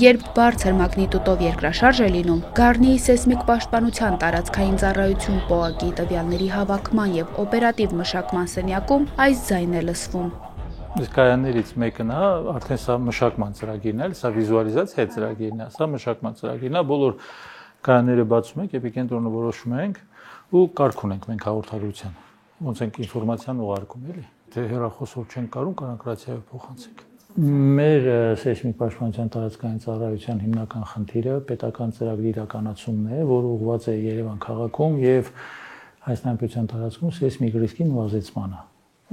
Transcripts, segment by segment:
Երբ բարձր մագնիտուդով երկրաշարժ է լինում, Գառնիի սեյսմիկ պաշտպանության տարածքային ծառայություն ՊՕԱԿ-ի տվյալների հավաքման եւ օպերատիվ մշակման սենյակում այս ձայն է լսվում։ Կայաններից մեկն է, արդեն սա մշակման ծրագիրն է, սա վիզուալիզացիա ծրագիրն է, սա մշակման ծրագիրն է, բոլոր կայանները բացում ենք, էպիկենտրոնը որոշում ենք ու կարգ ունենք մենք հաղորդագրության։ Ոնց ենք ինֆորմացիան ուղարկում, էլի։ Թե հեռախոսով չենք կարող, կարանք ռացիայով փոխանցենք։ Մեր սեյսմիկ պաշտպանության տարածքային ծառայության հիմնական խնդիրը պետական ծրագրի իրականացումն է, որը ուղղված է Երևան քաղաքում եւ Հայաստան պետության տարածքում սեյսմիկ ռիսկի նվազեցմանը,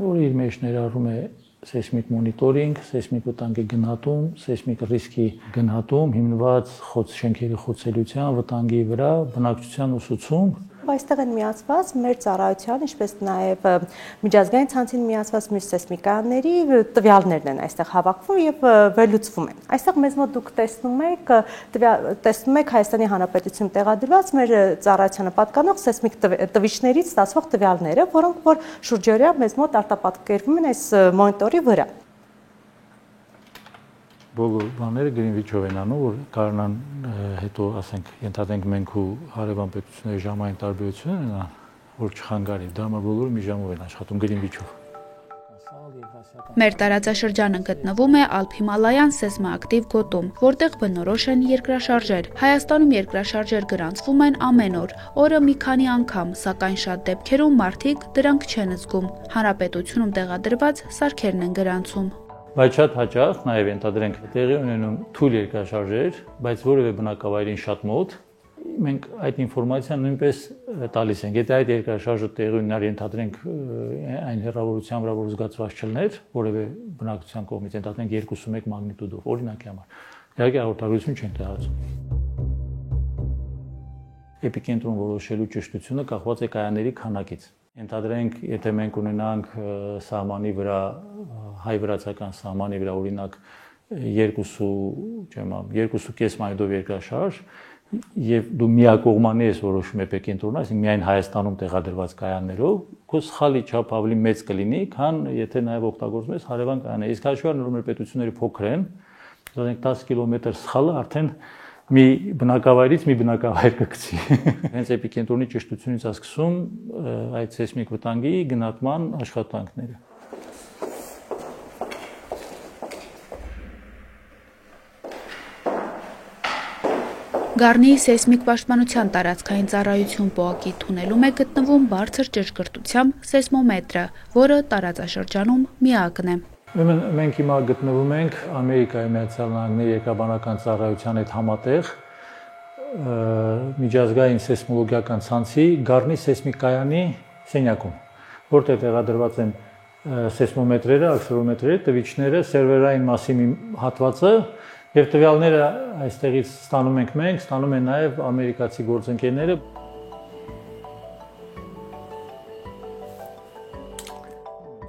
որը իր մեջ ներառում է սեյսմիկ մոնիտորինգ, սեյսմիկ վտանգի գնահատում, սեյսմիկ ռիսկի գնահատում, հիմնված շենքերի խոցելիության, վտանգի վրա, բնակչության ուսուցում։ Այստեղ են միացված մեր ծառայության, ինչպես նաև միջազգային ցանցին միացված մեր սեյսմիկաների տվյալներն են այստեղ հավաքվում եւ վերլուծվում են։ Այստեղ մեզ մոտ դուք տեսնում եք Հայաստանի Հանրապետությունում տեղադրված մեր ծառայությանը պատկանող սեյսմիկ տվիչներից ստացվող տվյալները, որոնք որ շուրջօրյա մեզ մոտ արտապատկերվում են այս մոնիտորի վրա։ Բոլոր բաները գրինվիչով են անում, որ կարողանան հետո, ասենք, ենթադրենք մենք ու հարևան պետությունների ժամային տարբերությունն են, որ չխանգարի, դա համար բոլորը մի ժամով են աշխատում գրինվիչով։ Մեր տարածաշրջանը գտնվում է Ալփ-Հիմալայան սեյսմոակտիվ գոտում, որտեղ բնորոշ են երկրաշարժեր։ Հայաստանում երկրաշարժեր գրանցվում են ամեն օր, օրը մի քանի անգամ, սակայն շատ դեպքերում մարդիկ դրանք չեն զգում։ Հանրապետությունում տեղադրված սարքերն են գրանցում։ Բայց շատ հաճախ նաև ենթադրենք տեղի ունենում թույլ երկրաշարժեր, բայց որևէ բնակավայրին շատ մոտ, մենք այդ ինֆորմացիան նույնպես տալիս ենք։ Եթե այդ երկրաշարժը տեղի ունենար, ենթադրենք այն հեռավորության վրա, որ զգացված չլներ, որևէ բնակչության կողմից, ենթադրենք 2.1 մագնիտուդով, օրինակի համար, իհարկե հաղորդագրություն չեն տեղադրում։ Էպիկենտրոն որոշելու ճշտությունը կախված է կայանների քանակից։ Ենթադրենք, եթե մենք ունենանք սահմանի վրա, հայ-վրացական սահմանի վրա, օրինակ 2.5 մագնիտուդով երկրաշարժ, եւ դու միակողմանի ես որոշում էպիկենտրոնը, այսինքն միայն Հայաստանում տեղադրված կայաններով, քո սխալի չափ ավելի մեծ կլինի, քան եթե նաեւ օգտագործում ես հարևան կայաններ։ Իսկ հաշվի առնելով մեր պետությունների փոքր են, ասենք 10 կիլոմետր սխալը արդեն մի բնակավայրից մի բնակավայր կգցի։ Հենց էպիկենտրոնի ճշտությունից է սկսում այդ սեյսմիկ վտանգի գնահատման աշխատանքները։ Գառնիի սեյսմիկ պաշտպանության տարածքային ծառայություն ՊՕԱԿ-ի թունելում է գտնվում բարձր ճշգրտությամբ սեյսմոմետրը, որը տարածաշրջանում միակն է։ Մենք հիմա գտնվում ենք Ամերիկայի Միացյալ Նահանգների երկրաբանական ծառայության հետ համատեղ միջազգային սեյսմոլոգիական ցանցի Գառնի սեյսմիկ կայանի սենյակում, որտեղ տեղադրված են սեյսմոմետրերը, աքսելերոմետրերը, տվիչները, սերվերային մասի մի հատվածը եւ տվյալները այստեղից ստանում ենք մենք, ստանում են նաեւ ամերիկացի գործընկերները։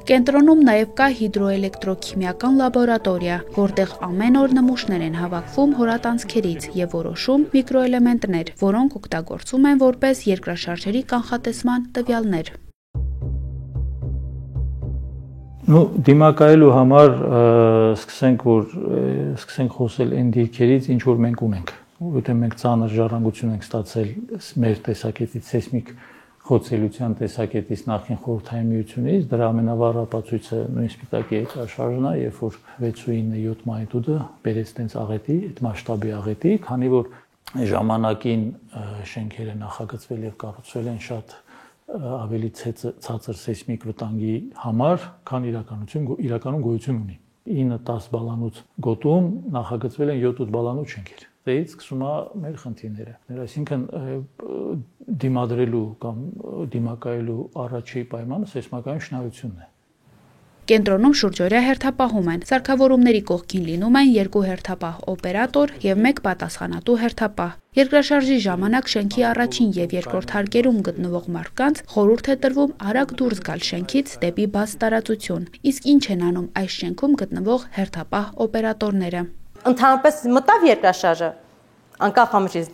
Կենտրոնում նաև կա հիդրոէլեկտրոքիմիական լաբորատորիա, որտեղ ամեն օր նմուշներ են հավաքվում հորատանցքերից եւ որոշում միկրոէլեմենտներ, որոնք օգտագործվում են որպես երկրաշարժերի կանխատեսման տվյալներ։ Դիմակայելու համար սկսենք խոսել այն դիրքերից, ինչ որ մենք ունենք, որովհետեւ մենք ծանր ժառանգություն ենք ստացել մեր տեսակետից սեյսմիկ խոցելիության տեսակետից նախին խորհրդային միությունից, դրա ամենավառ ապացույցը նույն սպիտակի երկրաշարժն է, երբ որ 6.7 մագնիտուդը բերեց տենց աղետի, այդ մասշտաբի աղետի, քանի որ ժամանակին շենքերը նախագծվել եւ կառուցվել են շատ ավելի ցածր սեյսմիկ վտանգի համար, քան իրականում գոյություն ունի։ 9-10 բալանոց գոտում նախագծվել են 7-8 բալանոց շենքեր։ Դրանից սկսում է մեր խնդիրները։ Այսինքն դիմադրելու կամ դիմակայելու առաջի պայմանը սեյսմական շինարարությունն է։ Կենտրոնում շուրջօրյա հերթապահում են։ Սարքավորումների կողքին լինում են 2 հերթապահ օպերատոր եւ 1 պատասխանատու հերթապահ։ Երկրաշարժի ժամանակ շենքի առաջին եւ երկրորդ հարկերում գտնվող մարդկանց խորհուրդ է տրվում արագ դուրս գալ շենքից դեպի բաց տարածություն։ Իսկ ինչ են անում այս շենքում գտնվող հերթապահ օպերատորները։ Ընդհանրապես մտավ երկրաշարժը, անկախ ամենից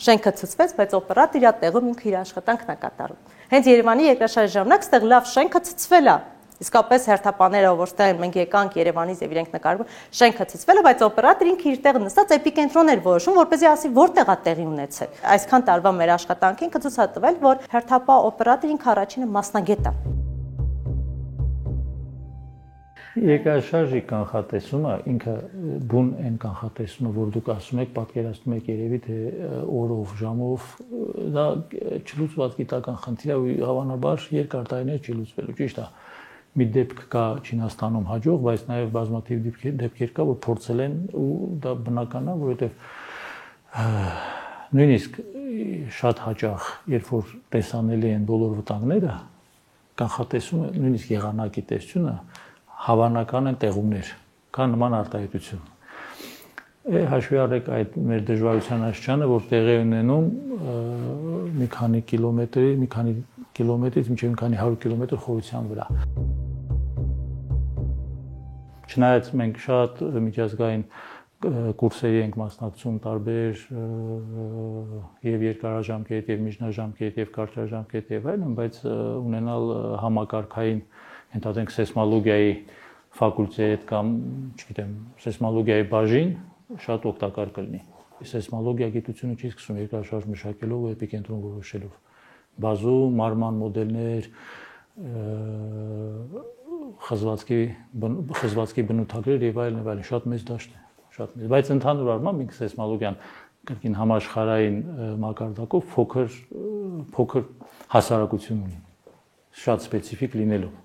շենքը ցցվեց, բայց օպերատորը իր տեղում ինքը իր աշխատանքն է կատարում։ Հենց Երևանի երկրաշարժի ժամանակ ստեղ լավ շենքը ցցվել է։ Իսկապես հերթապաները, որտեղ մենք եկանք Երևանից եւ իրենք նկարվում, շենքը ցցվել է, բայց օպերատորը ինքը իր տեղը նստած էպիկենտրոն էր որոշում, որպեսզի ասի որտեղ է տեղի ունեցել։ Այսքան տարվա մեր աշխատանքի ինքը ցույց է տվել, որ հերթապա օպերատորը ինքը առաջինը մասնագետ է։ Երկրաշարժի կանխատեսումը ինքը բուն այն կանխատեսումը, որ դուք ասում եք, պատկերացնում եք երևի թե օրով, ժամով, դա չլուծված գիտական խնդիր է ու հավանաբար երկար տարիներ չի լուծվելու, ճիշտ է։ Մի դեպք կա Չինաստանում հաջող, բայց նաև բազմաթիվ դեպքեր կա, որ փորձել են ու դա բնական է, որովհետև նույնիսկ շատ հաճախ, երբ որ տեսանելի են բոլոր վտանգները, կանխատեսումը, նույնիսկ եղանակի տեսությունը հավանական են տեղումներ, կա նման արտահայտություն։ Հաշվի առեք այդ մեր դժվարության աստիճանը, որ տեղի ունենում մի քանի կիլոմետրից մինչև մի քանի 100 կիլոմետր խորության վրա։ Չնայած մենք շատ միջազգային կուրսերի ենք մասնակցում տարբեր եւ երկարաժամկետ եւ միջնաժամկետ եւ կարճաժամկետ եւ այլն, բայց ունենալ համակարգային ընդհանրենք սեյսմոլոգիայի ֆակուլտետ կամ, չգիտեմ, սեյսմոլոգիայի բաժին շատ օգտակար կլինի։ Սեյսմոլոգիա գիտությունը չի սկսում երկրաշարժ մշակելով ու էպիկենտրոն որոշելով։ Բազում մարման մոդելներ, խզվածքի բնութագրեր եւ այլն, շատ մեծ դաշտ է, շատ մեծ։ Բայց ընդհանուր առմամբ ինքը սեյսմոլոգիան կրկին համաշխարհային մակարդակով փոքր հասարակություն ունի, շատ սպეციფიկ լինելով։